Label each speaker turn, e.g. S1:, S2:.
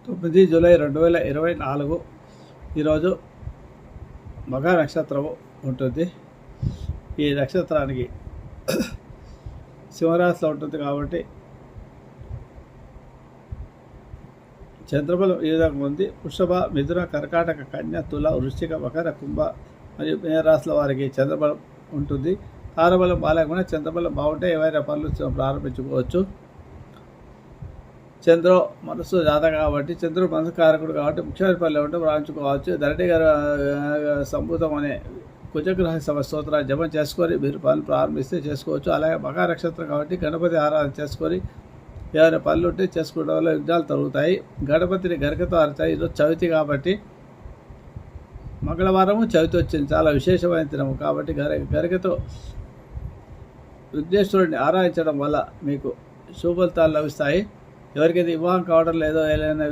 S1: 9 July 2024 ఈరోజు మఘ నక్షత్రము ఉంటుంది. ఈ నక్షత్రానికి సింహరాశిలో ఉంటుంది కాబట్టి చంద్రబలం ఈ విధంగా ఉంది. వృషభ, మిథున, కర్కాటక, కన్య, తుల, వృశ్చిక, మకర, కుంభ మరియు మీనరాశుల వారికి చంద్రబలం ఉంటుంది. తారబలం బాగాలేకుండా చంద్రబలం బాగుంటే ఏవైనా పనులు ప్రారంభించుకోవచ్చు. చంద్రు మనసు జాతక కాబట్టి చంద్రుడు మనసు కారకుడు కాబట్టి ముఖ్యమైన పనులు ఉంటే ప్రారంభించుకోవచ్చు. ధరణి గారు సంభూతం అనే కుజగ్రహ స్తోత్రాన్ని జపం చేసుకొని మీరు పనులు ప్రారంభిస్తే చేసుకోవచ్చు. అలాగే మకర నక్షత్రం కాబట్టి గణపతి ఆరాధన చేసుకొని ఏమైనా పనులు ఉంటే చేసుకోవడం వల్ల యుద్ధాలు తరుగుతాయి. గణపతిని గరికతో ఆరుతాయి. ఈరోజు చవితి కాబట్టి మంగళవారము చవితి వచ్చింది, చాలా విశేషమైన దినము కాబట్టి గరికతో విఘ్నేశ్వరుడిని ఆరాధించడం వల్ల మీకు శుభఫలితాలు లభిస్తాయి. ఎవరికైతే వివాహం కావడం లేదో ఏదైనా